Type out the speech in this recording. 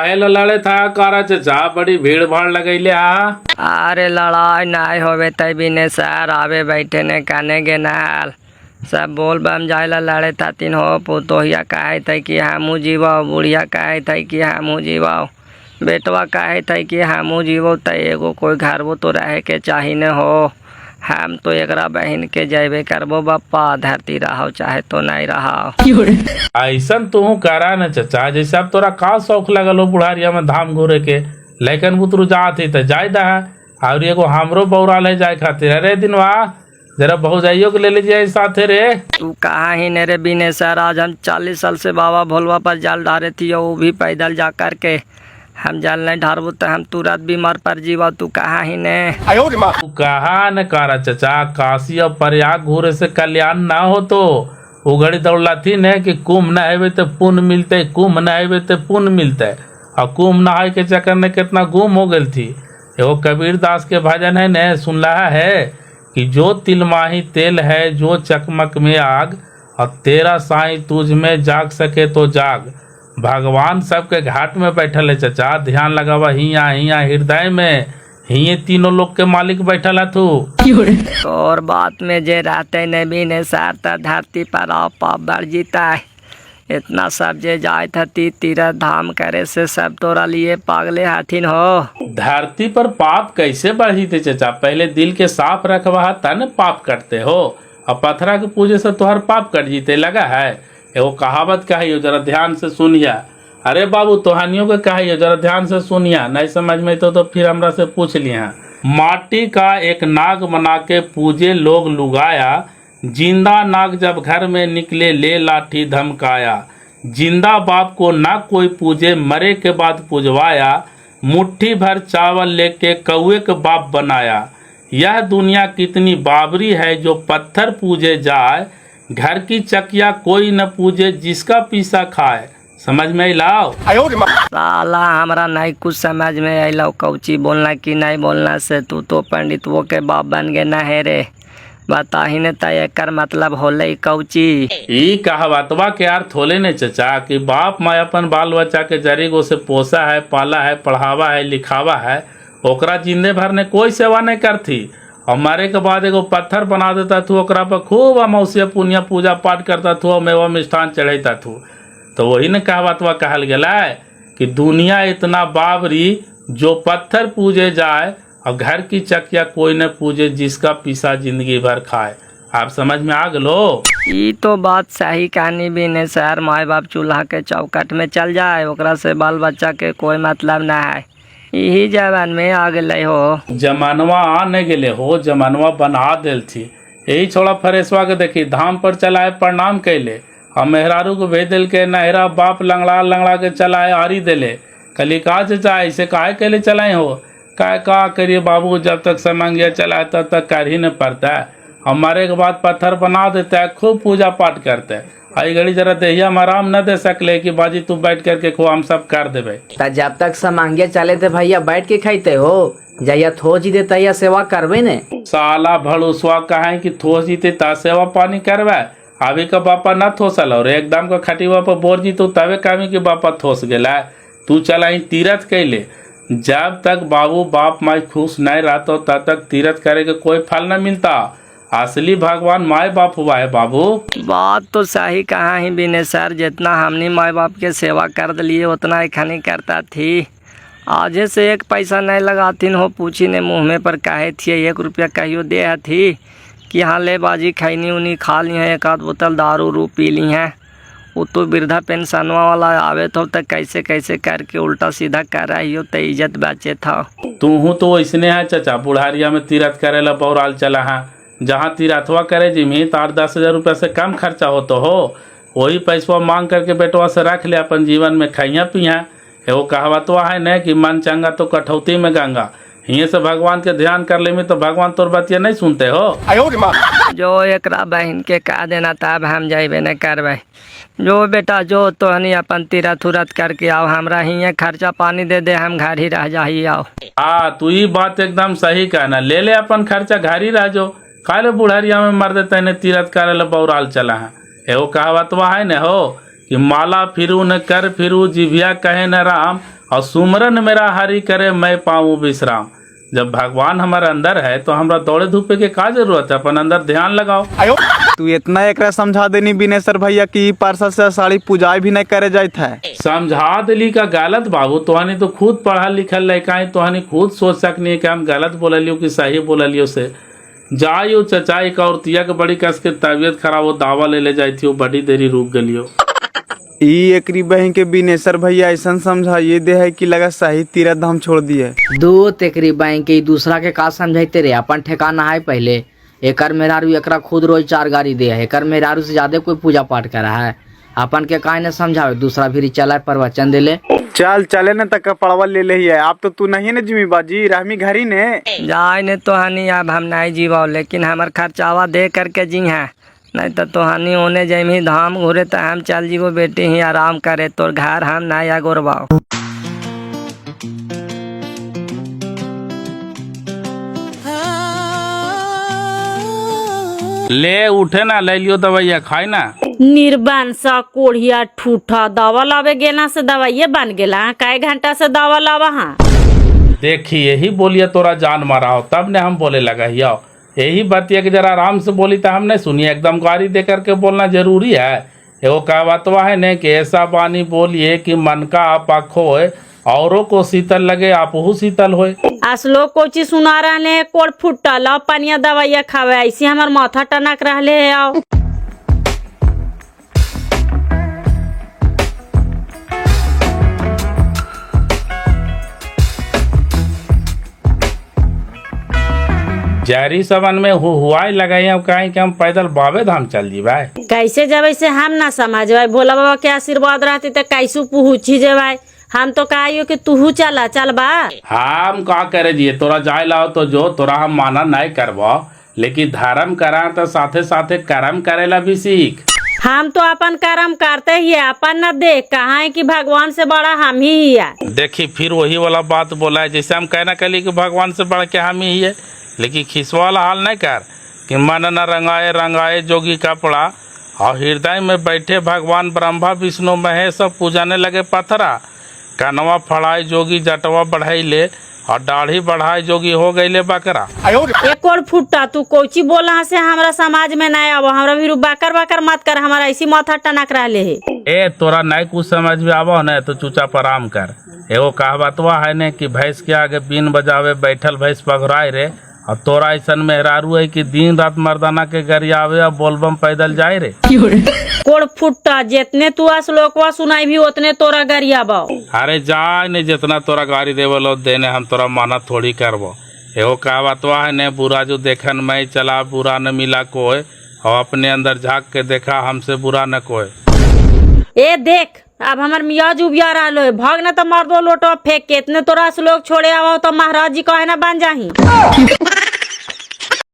काहे ला लड़े था कारा चचा, बड़ी भीड़ भाड़ लगैले हा। अरे लड़ाई नाय होवे तै बिने सर आवे बैठे ने काने के नाल सब बोल बम जायला लड़े तातिन हो। पुतोहिया काहे तै कि हमू जीवाओ, बुढ़िया काहे तै कि हमू जीवाओ, बेटवा काहे तै कि हमू जीवो। तै एगो कोई घरबो तो रहे के चाही न हो। हम तो एकरा बहन के जैबे करबो बप्पा, धरती रहो चाहे तो नहीं रहो। ऐसन तू करा न चचा, जैसे अब तोरा का शौक लगल हो बुढ़ारिया में धाम घूरे के। लेकिन बुतरू जात ही तो जाय दा, और एगो हमरो बौरा ले जाए खातिर। अरे दिन वाह जरा भौजाइयो को ले लीजिए साथे रे। तू कहाँ ही ने रे बिने सर, आज हम 40 साल से बाबा भोलवा पर जल डारे थी, वो भी पैदल जा कर के। हम जल नहीं ढारबो तो हम तुरंत बीमार पड़ जीवा। तू कहाँ ही ने तू कहा न कारा चचा, काशी और प्रयाग घूरे से कल्याण ना हो तो उगड़ी दौड़ला थी न कि कुंभ नहावे तो पुण्य मिलते, कुंभ नहावे तो पुण्य मिलते। और कुंभ नहाए के चक्कर में कितना गुम हो गई थी। एगो कबीर दास के भजन है न, सुन रहा है कि जो तिलमाही तेल है जो चकमक में आग, और तेरा साईं तुझ में जाग सके तो जाग। भगवान सबके घाट में बैठल है चचा, ध्यान लगावा हिया हिया हृदय में, हिये तीनों लोग के मालिक बैठल है तू। और बात में जे रहते ने बिने सर त धरती पर आओ पाप बढ़ जीता है। इतना सब जे जाए थी तीरथ धाम करे से सब तोरा लिए पागले हाथिन हो। धरती पर पाप कैसे बढ़ी थे चचा, पहले दिल के साफ रखवा तन पाप करते हो। और पत्थरा के पूजे से तोहर पाप कट जीते लगा है। एगो कहावत कहियो जरा ध्यान से सुनिया। अरे बाबू तोहानियों के कहियो जरा ध्यान से सुनिया, नहीं समझ में तो फिर हमरा से पूछ लिया। माटी का एक नाग बना के पूजे लोग लुगाया, जिंदा नाग जब घर में निकले ले लाठी धमकाया। जिंदा बाप को ना कोई पूजे, मरे के बाद पूजवाया। मुट्ठी भर चावल लेके कौए के बाप बनाया। यह दुनिया कितनी बाबरी है जो पत्थर पूजे जाए, घर की चकिया कोई न पूजे जिसका पीसा खाए। समझ में लाओ। साला हमरा नहीं कुछ समझ में अलो, कौची बोलना कि नहीं बोलना से तू तो पंडित वो के बाप बन गए ना है रे। बता ही ने तय कर मतलब होले कौची। ई कहावतवा के अर्थ होले ने चचा कि बाप माँ अपन बाल बच्चा के जरिगो से पोसा है, पाला है, पढ़ावा है, लिखावा है, ओकरा जिंदे भर ने कोई सेवा नहीं करती। और मरे के बाद एगो पत्थर बना देता थू, ओकरा पर खूब अमावस्या पुण्य पूजा पाठ करता थू, मेवा मिष्ठान चढ़ेता थू। तो वही ने कहावतवा कहल गया कि दुनिया इतना बाबरी जो पत्थर पूजे जाए, और घर की चकिया कोई न पूजे जिसका पीसा जिंदगी भर खाए। आप समझ में आ गलो। ई तो बात सही कहानी भी ने सर, माए बाप चूल्हा के चौकट में चल जाए, ओकरा से बाल बच्चा के कोई मतलब ना है। यही जवान में आ गए हो। जमानवा आने गेले हो, जमानवा बना दिल थी। यही छोड़ा फरेसवा के देखी धाम पर चलाए प्रणाम कैले, और मेहरारू को भेज दिल के नहरा बाप लंगड़ा लंगड़ा के चलाए आरी दिले। कली का चचा ऐसे काहे कैले चलाए हो, का करिए बाबू, जब तक समंगिया चलाए तब तक कर ही न पड़ता है। हमारे के बाद पत्थर बना देता है, खूब पूजा पाठ करते हैं। आई घड़ी जरा देहिया में आराम न दे सकले कि बाजी तू बैठ करके खो, हम सब कर देवे। जब तक समंगिया चले थे भैया बैठ के खाते हो, जया थो जी देता या सेवा करवे ने। साला भड़ुसवा कहे कि थोस जीते ता सेवा पानी करवा। अभी का बापा न थोसल और एकदम का खटीवा पर बोर जीतो तबे कमी के बापा थोस गेला। तू चला तीरथ कैले, जब तक बाबू बाप माई खुश नहीं रहता तब तक तीरथ करे के कोई फल न मिलता। असली भगवान माए बाप हुआ है बाबू। बात तो सही कहा ही बिने सर, जितना हमने माए बाप के सेवा कर दिए उतना ही खानी करता थी। आजे से एक पैसा नहीं लगातीन हो, पूछी ने मुँह में पर कहे थी 1 रुपया कहियो दे थी कि हाँ ले बाजी खैनी उनी खा ली है, 1 आध बोतल दारू रू पी ली हैं। वो तो वृद्धा पेंशनवा वाला आवे तो कैसे कैसे करके उल्टा सीधा कर रही हो, तो इज्जत बचे था। तू तो इसने है चचा, बुढ़ारिया में तीरथ करे ला बौराल चला है। जहाँ तीरथवा करे जिमी तो 8-10 हजार रुपया से कम खर्चा हो तो हो, वही पैसवा मांग करके बेटवा से रख ले, अपन जीवन में खाइया पिया। एगो कहावतवा है न कि मन चंगा तो कठौती में गंगा। हिये से भगवान के ध्यान कर ले में तो भगवान तोर बतिया नहीं सुनते हो। जो एकरा बहन के कह देना तब हम जाइबे न करबे। जो बेटा जो तोहनी अपन तीरथ उरथ करके आओ, हमरा हिये खर्चा पानी दे दे, हम घर ही रह जाही आओ। हाँ तू ये बात एकदम सही कहना, ले ले अपन खर्चा घर ही रह जो। काले बुढ़ारिया में मर देते ने तीरथ करे ला बौराल चला है। एगो कहावतवा है न हो कि माला फिरू न कर फिरू जिभिया कहे न राम, और सुमरन मेरा हरि करे मैं पाऊँ विश्राम। जब भगवान हमारे अंदर है तो हमरा दौड़े धूपे के का जरूरत है, अपन अंदर ध्यान लगाओ। तू इतना एकरा समझा देनी बिनेसर भैया कि पार्सल से साड़ी पूजा भी नहीं करे जात है। समझा दिली का गलत बाबू, तोहनी तो खुद पढ़ा लिखल लड़का है, तोहनी खुद सोच सकनी कि हम गलत बोलियो कि सही बोलियो से। जाइयो चचाई का और तिया के बड़ी कस के तबीयत खराब हो दावा ले जाई थी, वो बड़ी देरी रुक गलियो। ई एकरी बहन के बिनेसर भैया ऐसा समझाइए दे है कि लगा सही तीरथ धाम छोड़ दिए। दो तेकरी बैंक के दूसरा के का समझाइते रे, अपन ठेकाना है पहले। एकर मेहरारू एकरा खुद रोज 4 गाड़ी दे है, एकर मेहरारू से ज्यादा कोई पूजा पाठ करा है। अपन के काहे न समझावे, दूसरा भी चला प्रवचन दे ले। चल चले न तक पड़वा ले ले है। आप तो तू नहीं न जिमी बाजी रहमी घरी ने जाए ने तो हनी अब हम नहीं जीवाओ, लेकिन हमार खर्चावा दे करके जी है, नहीं तो हनी होने जमी धाम घूरे तो हम चल जीवो बेटी ही आराम करे, तोर घर हम नहीं अगोरबाओ। ले उठे ना, ले लियो दवाइया खाए ना। निर्बान सा कोढ़िया ठूठा दवा लावे गेला से दवाइये बन गेला, कई घंटा से दवा लावा। हाँ देखी यही बोलिए तोरा जान मारा हो, तब ने हम बोले लगा हिया। यही बतिया कि जरा आराम से बोली तो हम नहीं सुनिए, एकदम गाड़ी दे करके बोलना जरूरी है। एगो कहावतवा है ने कि ऐसा बानी बोलिए कि मन का आप खोए, औरों को शीतल लगे आपहू शीतल होए। असलो कोची सुना रहे कोड़ फुट्टा ला पनिया दवाइया खावे, ऐसी हमार माथा टनक रहे है। आओ जहरी सबन में हुआ लगाई, अब कहीं कि हम पैदल बाबे धाम चल जी भाई। कैसे जब से हम ना समझ भोला बाबा के आशीर्वाद रहती तो कैसू पहुँची जेवाई। हम तो कहियो कि तू चला चल बा। हम का करे जी, तोरा जाए लाओ तो जो, तोरा हम माना नहीं करबो, लेकिन धर्म करा तो साथे साथे कर्म करेला भी सीख। हम तो अपन कर्म करते ही है, अपन न देख कहा है कि भगवान से बड़ा हम ही है। देखी फिर वही वाला बात बोला है, जैसे हम कहना कली कि भगवान से बढ़ के हम ही है, लेकिन खिसवाला हाल नहीं कर कि मन न रंगाए रंगाए जोगी कपड़ा, और हृदय में बैठे भगवान ब्रह्मा विष्णु महेश सब पूजाने लगे पथरा। कनवा फड़ाए जोगी जटवा बढ़ाई ले, और दाढ़ी बढ़ाए जोगी हो गई ले बकरा। एक और फुट्टा तू कोची बोला से हमरा समाज में नहीं आवा, हमरा भी बाकर बाकर मत कर, हमारा ऐसी माथा टनक रहे है। ए तोरा नहीं कुछ समझ में आवा न तो चुपचाप आराम कर। एगो कहावतवा है ने कि भैंस के आगे बीन बजावे बैठल भैंस पघराए रे, और तोरा ऐसा मेहरारू है कि दिन रात मर्दाना के गरियावे और बोलबम पैदल जाए रे। कोड़ फुट्टा जितने तू श्लोकवा सुनाई भी उतने तोरा गरिया बाओ। अरे जाए ने जितना तोरा गाड़ी देवलो देने, हम तोरा माना थोड़ी करबो। एगो कहावतवा है ने बुरा जो देखन मैं चला बुरा न मिला कोई, और अपने अंदर झाँक के देखा हमसे बुरा न कोई। ए देख अब हमार मियाँ जुबिया रहा है, भाग न तो मार दो लोटो फेंक के, इतने तोरा श्लोक छोड़े आओ तो महाराज जी कहे ना बन जाही।